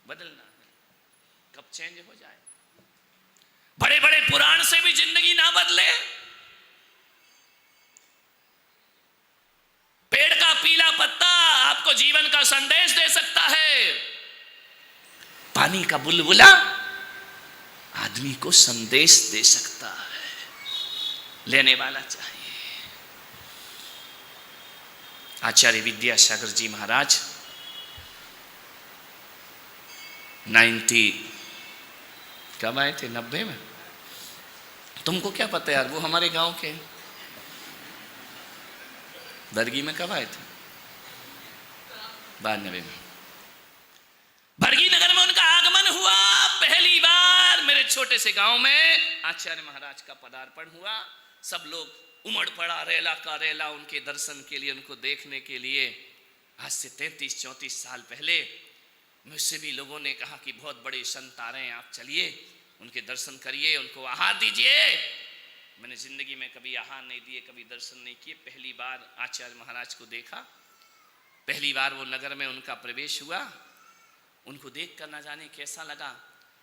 बदलना है, कब चेंज हो जाए। बड़े बड़े पुराण से भी जिंदगी ना बदले। पेड़ का पीला पत्ता आपको जीवन का संदेश दे सकता है, पानी का बुलबुला आदमी को संदेश दे सकता है। लेने वाला चाहिए। आचार्य विद्यासागर जी महाराज 90 कब आए थे? 90 में। तुमको क्या पता यार, वो हमारे गांव के। बरगी में कब आए थे? 92 में। बरगी नगर में उनका आगमन हुआ। पहली बार मेरे छोटे से गांव में आचार्य महाराज का पदार्पण हुआ। सब लोग उमड़ पड़ा, रेला का रेला उनके दर्शन के लिए, उनको देखने के लिए। आज से 33-34 साल पहले मुझसे भी लोगों ने कहा कि बहुत बड़े संत आ रहे हैं, आप चलिए उनके दर्शन करिए, उनको आहार दीजिए। मैंने जिंदगी में कभी आहार नहीं दिए, कभी दर्शन नहीं किए। पहली बार आचार्य महाराज को देखा, पहली बार वो नगर में उनका प्रवेश हुआ। उनको देख कर ना जाने कैसा लगा।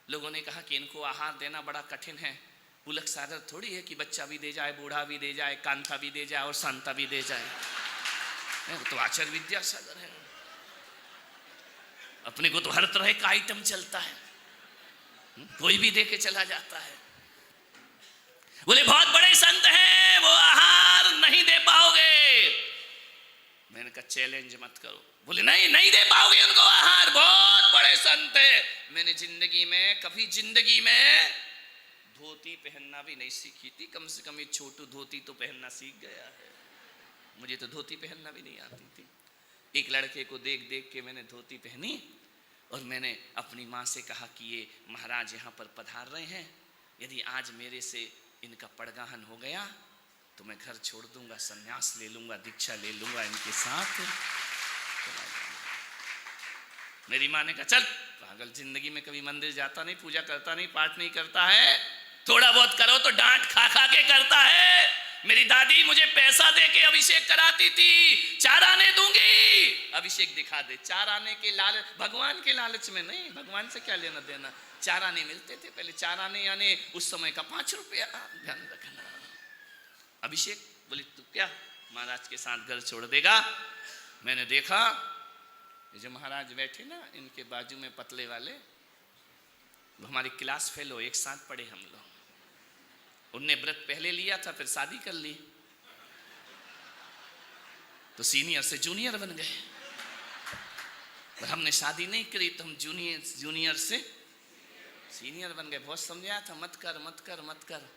लोगों ने कहा कि इनको आहार देना बड़ा कठिन है, पुलक सागर थोड़ी है कि बच्चा भी दे जाए, बूढ़ा भी दे जाए, कांता भी दे जाए और शांता भी दे जाए। तो आचार्य विद्यासागर है, अपने को तो हर तरह का आइटम चलता है, कोई भी दे के चला जाता है। बोले बहुत बड़े संत हैं, वो आहार नहीं दे पाओगे। मैंने कहा चैलेंज मत करो। बोले नहीं नहीं दे पाओगे उनको आहार, बहुत बड़े संत है। मैंने जिंदगी में कभी जिंदगी में धोती पहनना भी नहीं सीखी थी, कम से कम ये छोटू धोती तो पहनना सीख गया है। मुझे तो धोती पहनना भी नहीं आती थी। एक लड़के को देख देख के मैंने धोती पहनी और मैंने अपनी माँ से कहा कि ये महाराज यहाँ पर पधार रहे हैं, यदि आज मेरे से इनका पड़गाहन हो गया तो मैं घर छोड़ दूंगा, संन्यास ले लूंगा, दीक्षा ले लूंगा इनके साथ। मेरी माँ ने कहा चल पागल, जिंदगी में कभी मंदिर जाता नहीं, पूजा करता नहीं, पाठ नहीं करता है, थोड़ा बहुत करो तो डांट खा खा के करता है। मेरी दादी मुझे पैसा दे के अभिषेक कराती थी, 4 आने दूंगी, अभिषेक दिखा दे। 4 आने के लालच, भगवान के लालच में नहीं, भगवान से क्या लेना देना। 4 आने मिलते थे पहले, 4 आने यानी उस समय का 5 रुपया, ध्यान रखना। अभिषेक बोली तू क्या महाराज के साथ घर छोड़ देगा। मैंने देखा ये जो महाराज बैठे ना, इनके बाजू में पतले वाले, वो हमारी क्लास फेलो, एक साथ पढ़े हम लोग। उनने व्रत पहले लिया था, फिर शादी कर ली, तो सीनियर से जूनियर बन गए। पर हमने शादी नहीं करी तो हम जूनियर से सीनियर बन गए। बहुत समझाया था मत कर मत कर मत कर।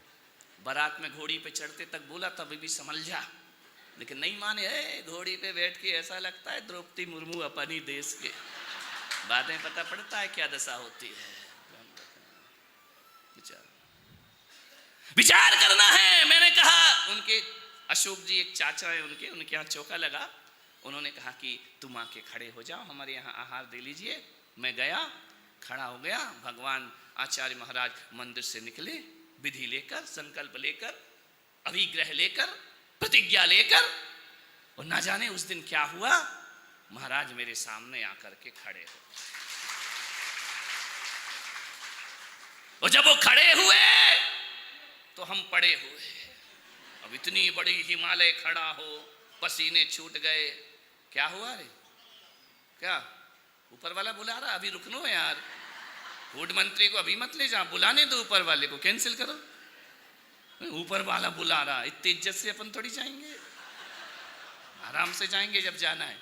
बारात में घोड़ी पे चढ़ते तक बोला था बीबी संभल जा, लेकिन नहीं माने। घोड़ी पे बैठ के ऐसा लगता है द्रौपदी मुर्मू अपनी देश के। बाद में पता पड़ता है क्या दशा होती है। विचार करना है। मैंने कहा, उनके अशोक जी एक चाचा है उनके यहाँ चौका लगा। उन्होंने कहा कि तुम आके खड़े हो जाओ, हमारे यहाँ आहार दे लीजिए। मैं गया, खड़ा हो गया। भगवान आचार्य महाराज मंदिर से निकले, विधि लेकर, संकल्प लेकर, अभिग्रह लेकर, प्रतिज्ञा लेकर, और ना जाने उस दिन क्या हुआ, महाराज मेरे सामने आकर के खड़े हो। और जब वो खड़े हुए तो हम पड़े हुए। अब इतनी बड़ी हिमालय खड़ा हो, पसीने छूट गए। क्या हुआ रे? क्या ऊपर वाला बुला रहा? अभी रुकनो यार, फूड मंत्री को अभी मत ले जा, बुलाने दो ऊपर वाले को, कैंसिल करो। ऊपर वाला बुला रहा, इतनी इज्जत से अपन थोड़ी जाएंगे, आराम से जाएंगे जब जाना है।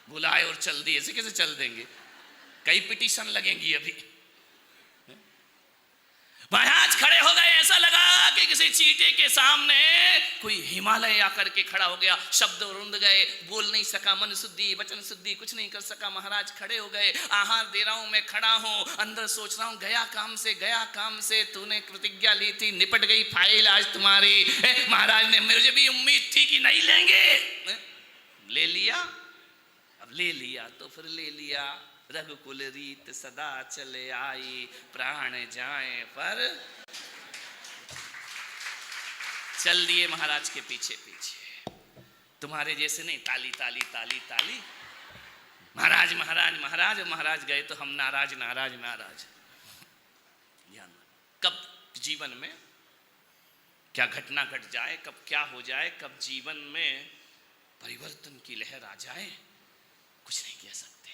बुलाए और चल दिए, ऐसे कैसे चल देंगे? कई पिटीशन लगेंगी अभी। महाराज खड़े हो गए, ऐसा लगा कि किसी चींटी के सामने कोई हिमालय आकर के खड़ा हो गया। शब्द रुंध गए, बोल नहीं सका, मन शुद्धि वचन शुद्धि कुछ नहीं कर सका। महाराज खड़े हो गए, आहार दे रहा हूं, मैं खड़ा हूं, अंदर सोच रहा हूं गया काम से तूने प्रतिज्ञा ली थी, निपट गई फाइल आज तुम्हारी। महाराज ने, मुझे भी उम्मीद थी कि नहीं लेंगे, ले लिया। अब ले लिया तो फिर ले लिया। रघुकुल रीत सदा चले आई, प्राण जाए पर चल दिए महाराज के पीछे पीछे। तुम्हारे जैसे नहीं ताली ताली ताली ताली। महाराज महाराज महाराज, महाराज गए तो हम नाराज नाराज नाराज। कब जीवन में क्या घटना घट जाए, कब क्या हो जाए, कब जीवन में परिवर्तन की लहर आ जाए, कुछ नहीं कह सकते।